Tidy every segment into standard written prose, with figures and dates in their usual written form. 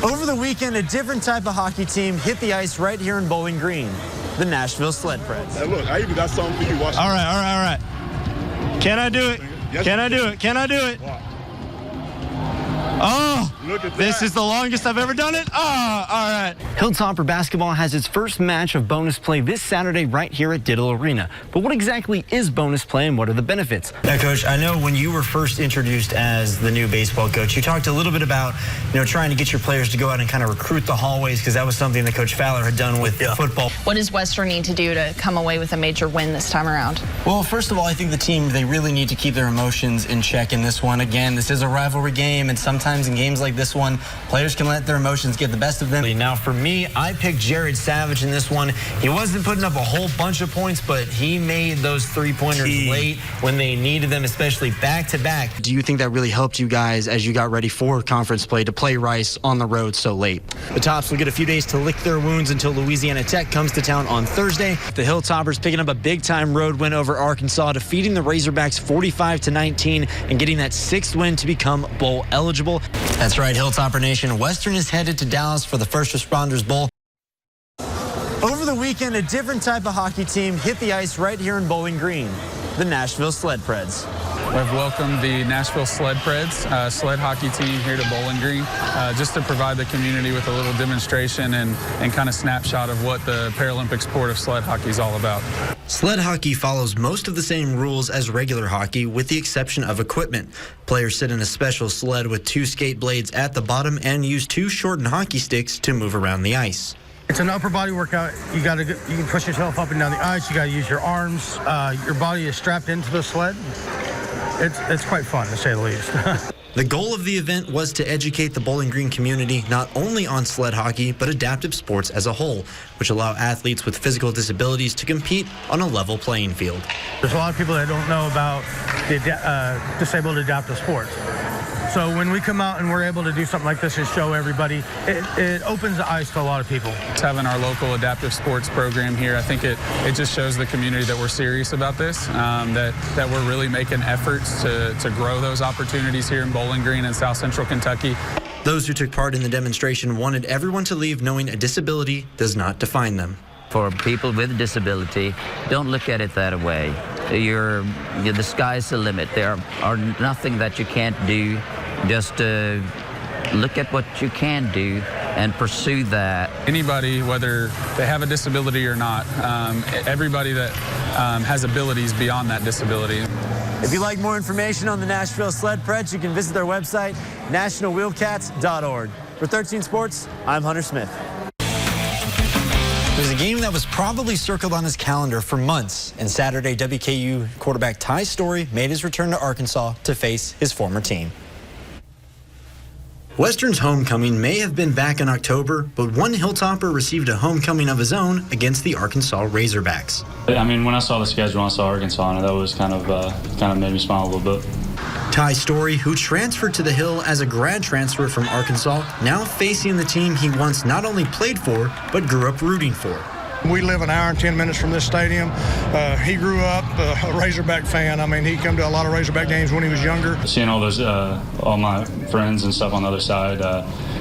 Over the weekend, a different type of hockey team hit the ice right here in Bowling Green, the Nashville Sled Preds. Hey, look, I even got something for you. Watch. All right. Can I do it? Yes, Can I do it? Can I do it? Wow. Oh, Look at this that. is the longest I've ever done it. Oh, all right. Hilltopper basketball has its first match of bonus play this Saturday right here at Diddle Arena. But what exactly is bonus play and what are the benefits? Now, Coach, I know when you were first introduced as the new baseball coach, you talked a little bit about, trying to get your players to go out and kind of recruit the hallways because that was something that Coach Fowler had done with football. What does Western need to do to come away with a major win this time around? Well, first of all, I think the team, they really need to keep their emotions in check in this one. Again, this is a rivalry game, and sometimes in games like this one, players can let their emotions get the best of them. Now, for me, I picked Jared Savage in this one. He wasn't putting up a whole bunch of points, but he made those three-pointers late when they needed them, especially back-to-back. Do you think that really helped you guys as you got ready for conference play to play Rice on the road so late? The Tops will get a few days to lick their wounds until Louisiana Tech comes to town on Thursday. The Hilltoppers picking up a big-time road win over Arkansas, defeating the Razorbacks 45-19 and getting that 6th win to become bowl eligible. That's right, Hilltopper Nation. Western is headed to Dallas for the First Responders Bowl. Over the weekend, a different type of hockey team hit the ice right here in Bowling Green, the Nashville Sled Preds. I've welcomed the Nashville Sled Preds, sled hockey team here to Bowling Green, just to provide the community with a little demonstration and kind of snapshot of what the Paralympic sport of sled hockey is all about. Sled hockey follows most of the same rules as regular hockey, with the exception of equipment. Players sit in a special sled with 2 skate blades at the bottom and use 2 shortened hockey sticks to move around the ice. It's an upper body workout. You can push yourself up and down the ice. You got to use your arms. Your body is strapped into the sled. It's quite fun, to say the least. The goal of the event was to educate the Bowling Green community not only on sled hockey, but adaptive sports as a whole, which allow athletes with physical disabilities to compete on a level playing field. There's a lot of people that don't know about the disabled adaptive sports. So when we come out and we're able to do something like this and show everybody, it opens the eyes to a lot of people. Having our local adaptive sports program here, I think it just shows the community that we're serious about this, that we're really making efforts to grow those opportunities here in Bowling Green and South Central Kentucky. Those who took part in the demonstration wanted everyone to leave knowing a disability does not define them. For people with disability, don't look at it that way. The sky's the limit. There are nothing that you can't do. Just look at what you can do and pursue that. Anybody, whether they have a disability or not, everybody that has abilities beyond that disability. If you'd like more information on the Nashville Sled Preds, you can visit their website, nationalwheelcats.org. For 13 Sports, I'm Hunter Smith. It was a game that was probably circled on his calendar for months, and Saturday WKU quarterback Ty Storey made his return to Arkansas to face his former team. Western's homecoming may have been back in October, but one Hilltopper received a homecoming of his own against the Arkansas Razorbacks. I mean, when I saw the schedule, I saw Arkansas, and that was kind of made me smile a little bit. Ty Storey, who transferred to the Hill as a grad transfer from Arkansas, now facing the team he once not only played for, but grew up rooting for. We live an hour and 10 minutes from this stadium. He grew up a Razorback fan. I mean, he came to a lot of Razorback games when he was younger. Seeing all those, all my friends and stuff on the other side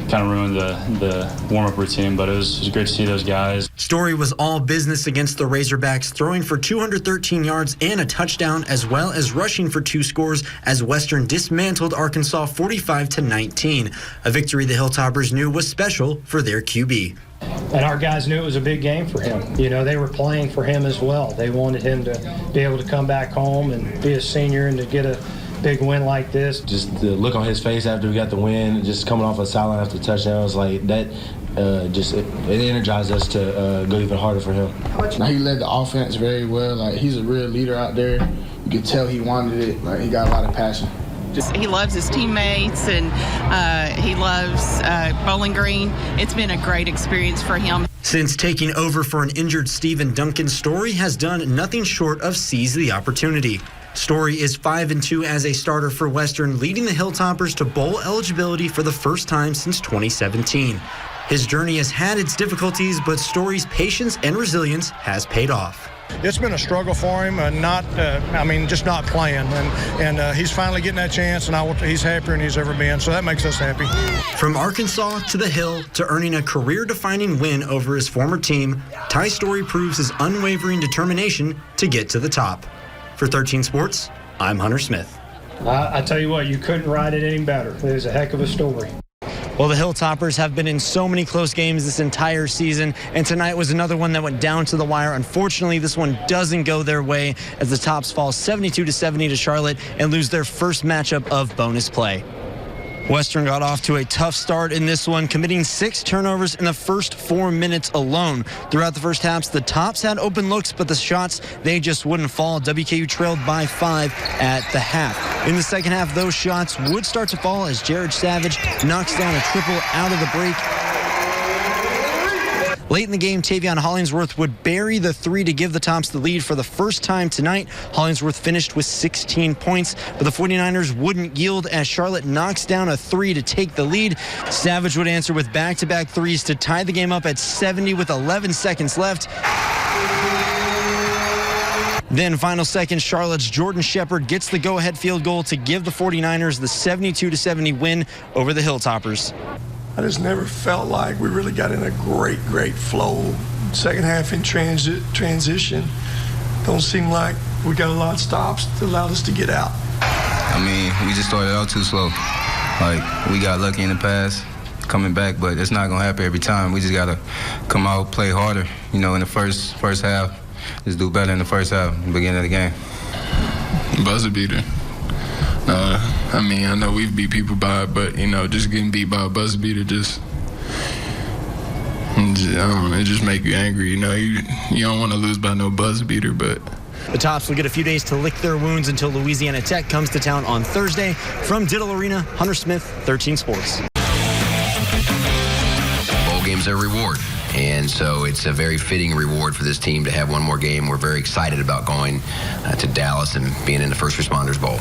kind of ruined the warm-up routine, but it was great to see those guys. Storey was all business against the Razorbacks, throwing for 213 yards and a touchdown, as well as rushing for 2 scores as Western dismantled Arkansas 45-19, a victory the Hilltoppers knew was special for their QB. And our guys knew it was a big game for him. They were playing for him as well. They wanted him to be able to come back home and be a senior and to get a big win like this. Just the look on his face after we got the win, just coming off a sideline after the touchdown, was like that. It energized us to go even harder for him. Now, he led the offense very well. Like, he's a real leader out there. You could tell he wanted it. Like, he got a lot of passion. He loves his teammates, and he loves Bowling Green. It's been a great experience for him. Since taking over for an injured Stephen Duncan, Storey has done nothing short of seize the opportunity. Storey is 5-2 as a starter for Western, leading the Hilltoppers to bowl eligibility for the first time since 2017. His journey has had its difficulties, but Storey's patience and resilience has paid off. It's been a struggle for him, just not playing. And he's finally getting that chance, and he's happier than he's ever been. So that makes us happy. From Arkansas to the Hill to earning a career-defining win over his former team, Ty Storey proves his unwavering determination to get to the top. For 13 Sports, I'm Hunter Smith. I tell you what, you couldn't write it any better. It was a heck of a story. Well, the Hilltoppers have been in so many close games this entire season, and tonight was another one that went down to the wire. Unfortunately, this one doesn't go their way as the Tops fall 72-70 to Charlotte and lose their first matchup of bonus play. Western got off to a tough start in this one, committing 6 turnovers in the first 4 minutes alone. Throughout the first halves, the Tops had open looks, but the shots, they just wouldn't fall. WKU trailed by 5 at the half. In the second half, those shots would start to fall as Jared Savage knocks down a triple out of the break. Late in the game, Tavion Hollingsworth would bury the 3 to give the Tops the lead for the first time tonight. Hollingsworth finished with 16 points, but the 49ers wouldn't yield as Charlotte knocks down a 3 to take the lead. Savage would answer with back-to-back threes to tie the game up at 70 with 11 seconds left. Then final second, Charlotte's Jordan Shepard gets the go-ahead field goal to give the 49ers the 72-70 win over the Hilltoppers. I just never felt like we really got in a great flow. Second half in transition, don't seem like we got a lot of stops that allowed us to get out. I mean, we just started out too slow. Like, we got lucky in the past coming back, but it's not gonna happen every time. We just gotta come out, play harder. In the first half, just do better in the first half, beginning of the game. Buzzer beater. I know we've beat people by it, but, just getting beat by a buzzer beater it just make you angry. You don't want to lose by no buzzer beater, but. The Tops will get a few days to lick their wounds until Louisiana Tech comes to town on Thursday. From Diddle Arena, Hunter Smith, 13 Sports. Bowl game's a reward. And so it's a very fitting reward for this team to have one more game. We're very excited about going to Dallas and being in the First Responders Bowl.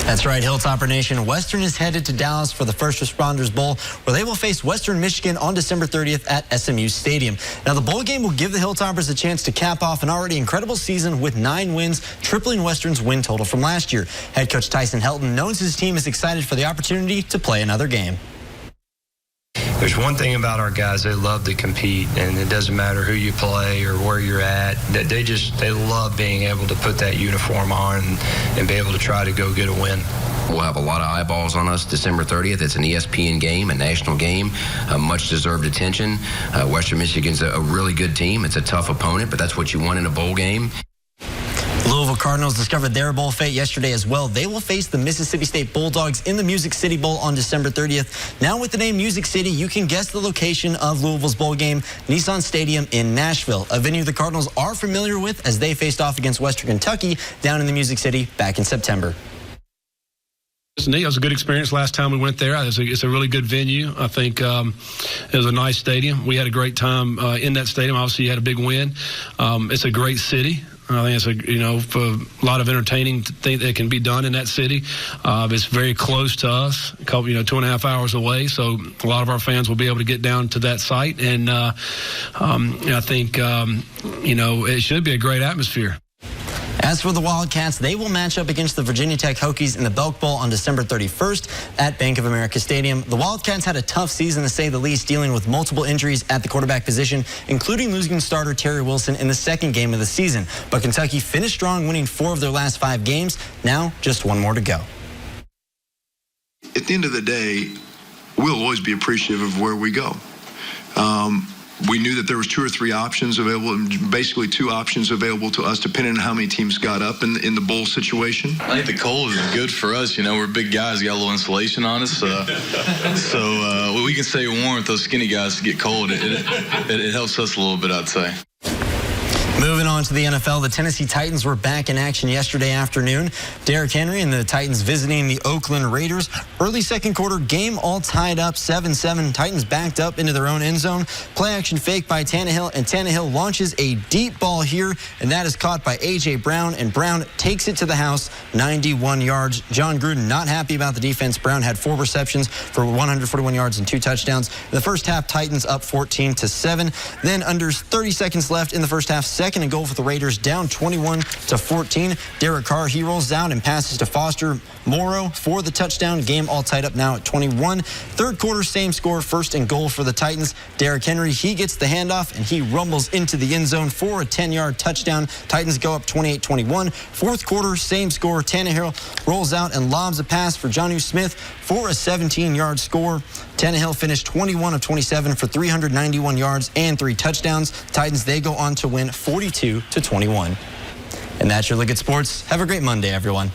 That's right, Hilltopper Nation. Western is headed to Dallas for the First Responders Bowl, where they will face Western Michigan on December 30th at SMU Stadium. Now, the bowl game will give the Hilltoppers a chance to cap off an already incredible season with 9 wins, tripling Western's win total from last year. Head coach Tyson Helton knows his team is excited for the opportunity to play another game. There's one thing about our guys, they love to compete, and it doesn't matter who you play or where you're at. They love being able to put that uniform on and be able to try to go get a win. We'll have a lot of eyeballs on us December 30th. It's an ESPN game, a national game, much deserved attention. Western Michigan's a really good team. It's a tough opponent, but that's what you want in a bowl game. Louisville Cardinals discovered their bowl fate yesterday as well. They will face the Mississippi State Bulldogs in the Music City Bowl on December 30th. Now with the name Music City, you can guess the location of Louisville's bowl game, Nissan Stadium in Nashville, a venue the Cardinals are familiar with as they faced off against Western Kentucky down in the Music City back in September. It was a good experience last time we went there. It's a really good venue. I think it was a nice stadium. We had a great time in that stadium. Obviously, you had a big win. It's a great city. I think it's for a lot of entertaining things that can be done in that city. It's very close to us, 2.5 hours away. So a lot of our fans will be able to get down to that site. And I think, it should be a great atmosphere. As for the Wildcats, they will match up against the Virginia Tech Hokies in the Belk Bowl on December 31st at Bank of America Stadium. The Wildcats had a tough season, to say the least, dealing with multiple injuries at the quarterback position, including losing starter Terry Wilson in the second game of the season. But Kentucky finished strong, winning 4 of their last 5 games. Now, just 1 more to go. At the end of the day, we'll always be appreciative of where we go. We knew that there was 2 or 3 options available, and basically 2 options available to us, depending on how many teams got up in the bowl situation. I think the cold is good for us. We're big guys, got a little insulation on us, so we can stay warm if those skinny guys get cold. It helps us a little bit, I'd say. Moving on to the NFL, the Tennessee Titans were back in action yesterday afternoon. Derrick Henry and the Titans visiting the Oakland Raiders. Early second quarter, game all tied up 7-7. Titans backed up into their own end zone. Play action fake by Tannehill, and Tannehill launches a deep ball here, and that is caught by A.J. Brown, and Brown takes it to the house, 91 yards. John Gruden not happy about the defense. Brown had 4 receptions for 141 yards and 2 touchdowns. In the first half, Titans up 14-7. Then under 30 seconds left in the first half, second second and goal for the Raiders, down 21-14. Derek Carr, he rolls down and passes to Foster Morrow for the touchdown. Game all tied up now at 21. Third quarter, same score, first and goal for the Titans. Derrick Henry, he gets the handoff and he rumbles into the end zone for a 10-yard touchdown. Titans go up 28-21. Fourth quarter, same score. Tannehill rolls out and lobs a pass for Jonnu Smith for a 17-yard score. Tannehill finished 21 of 27 for 391 yards and 3 touchdowns. Titans, they go on to win 42-21. And that's your look at sports. Have a great Monday, everyone.